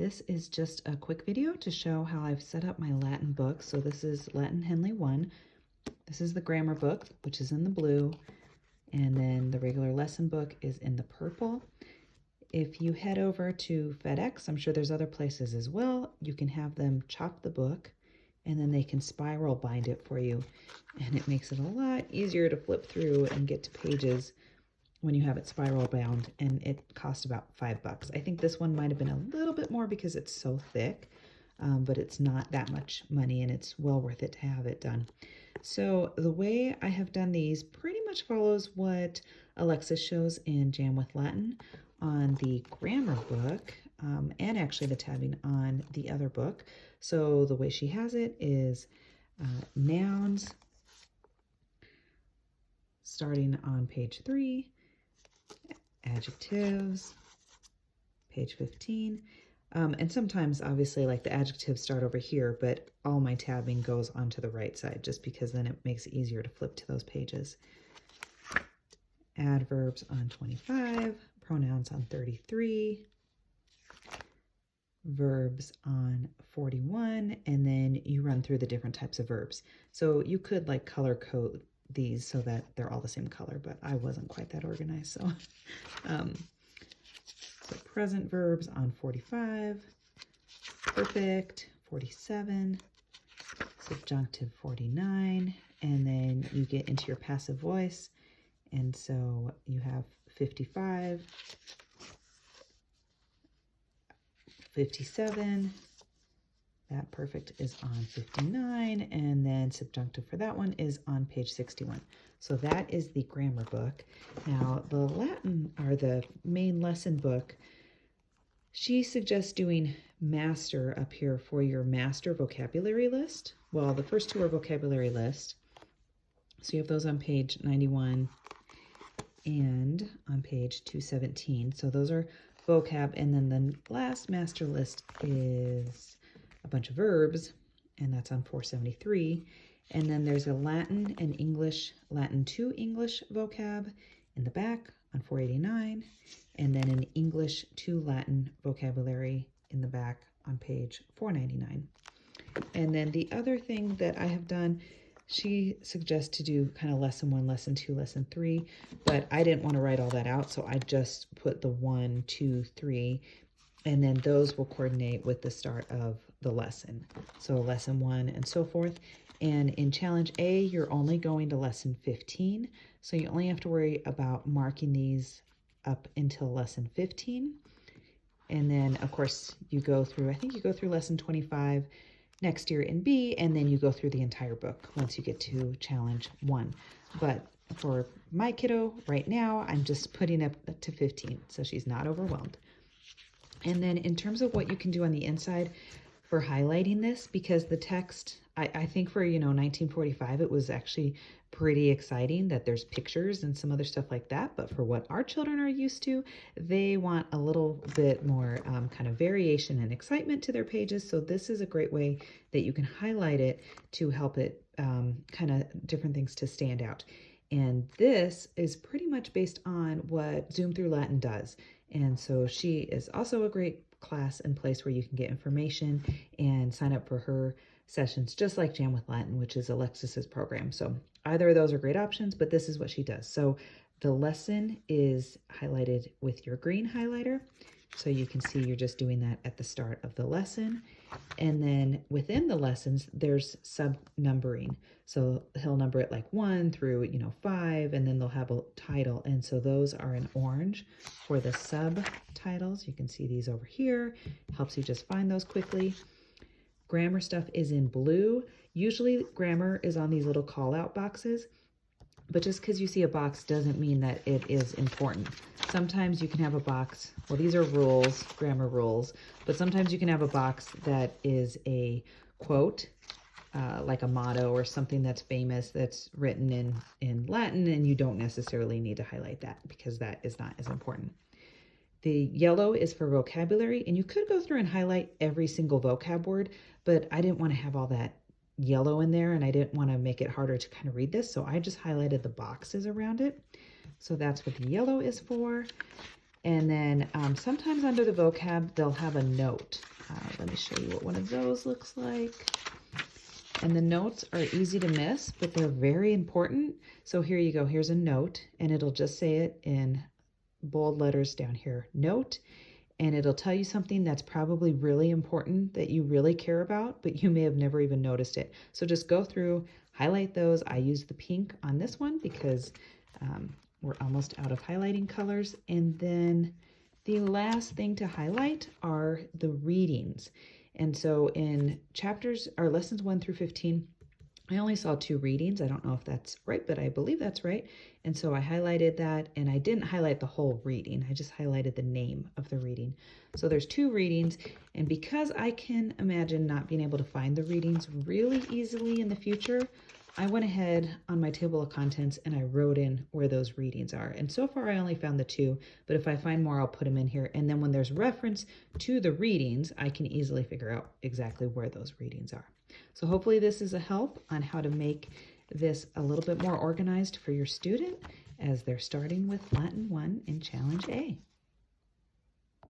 This is just a quick video to show how I've set up my Latin book. So this is Latin Henle 1. This is the grammar book, which is in the blue, and then the regular lesson book is in the purple. If you head over to FedEx, I'm sure there's other places as well, you can have them chop the book and then they can spiral bind it for you. And it makes it a lot easier to flip through and get to pages when you have it spiral bound, and it cost about $5. I think this one might have been a little bit more because it's so thick, but it's not that much money and it's well worth it to have it done. So the way I have done these pretty much follows what Alexis shows in Jam with Latin on the grammar book, and actually the tabbing on the other book. So the way she has it is nouns starting on page 3, adjectives, page 15, and sometimes obviously like the adjectives start over here, but all my tabbing goes onto the right side just because then it makes it easier to flip to those pages. Adverbs on 25, pronouns on 33, verbs on 41, and then you run through the different types of verbs. So you could like color code these so that they're all the same color, but I wasn't quite that organized. So, so present verbs on 45, perfect 47, subjunctive 49, and then you get into your passive voice. And so you have 55, 57, that perfect is on 59, and then subjunctive for that one is on page 61. So that is the grammar book. Now the Latin, or the main lesson book, she suggests doing master up here for your master vocabulary list. Well, the first two are vocabulary list. So you have those on page 91 and on page 217. So those are vocab, and then the last master list is a bunch of verbs, and that's on 473. And then there's a Latin and English, Latin to English vocab in the back on 489, and then an English to Latin vocabulary in the back on page 499. And then the other thing that I have done, she suggests to do kind of lesson 1, lesson 2, lesson 3, but I didn't want to write all that out, so I just put the 1, 2, 3, and then those will coordinate with the start of the lesson. So lesson 1 and so forth. And in challenge A, you're only going to lesson 15. So you only have to worry about marking these up until lesson 15. And then of course you go through, I think you go through lesson 25 next year in B, and then you go through the entire book once you get to challenge 1. But for my kiddo right now, I'm just putting up to 15, so she's not overwhelmed. And then in terms of what you can do on the inside for highlighting this, because the text, I think for, 1945, it was actually pretty exciting that there's pictures and some other stuff like that. But for what our children are used to, they want a little bit more kind of variation and excitement to their pages. So this is a great way that you can highlight it to help it kind of different things to stand out. And this is pretty much based on what Zoom Through Latin does. And so she is also a great class and place where you can get information and sign up for her sessions, just like Jam with Latin, which is Alexis's program. So either of those are great options, but this is what she does. So the lesson is highlighted with your green highlighter. So you can see you're just doing that at the start of the lesson. And then within the lessons, there's sub-numbering. So he'll number it like 1 through, 5, and then they'll have a title. And so those are in orange for the subtitles. You can see these over here. Helps you just find those quickly. Grammar stuff is in blue. Usually grammar is on these little call out boxes, but just because you see a box doesn't mean that it is important. Sometimes you can have a box, well, these are rules, grammar rules, but sometimes you can have a box that is a quote, like a motto or something that's famous that's written in Latin, and you don't necessarily need to highlight that because that is not as important. The yellow is for vocabulary, and you could go through and highlight every single vocab word, but I didn't want to have all that yellow in there, and I didn't want to make it harder to kind of read this, so I just highlighted the boxes around it. So that's what the yellow is for. And then sometimes under the vocab, they'll have a note. Let me show you what one of those looks like. And the notes are easy to miss, but they're very important. So here you go. Here's a note, and it'll just say it in bold letters down here, note, and it'll tell you something that's probably really important that you really care about, but you may have never even noticed it. So just go through, highlight those. I use the pink on this one because we're almost out of highlighting colors. And then the last thing to highlight are the readings. And so in chapters or lessons 1 through 15, I only saw 2 readings. I don't know if that's right, but I believe that's right. And so I highlighted that, and I didn't highlight the whole reading. I just highlighted the name of the reading. So there's 2 readings, and because I can imagine not being able to find the readings really easily in the future, I went ahead on my table of contents and I wrote in where those readings are. And so far I only found the 2, but if I find more, I'll put them in here. And then when there's reference to the readings, I can easily figure out exactly where those readings are. So hopefully this is a help on how to make this a little bit more organized for your student as they're starting with Latin 1 in Challenge A.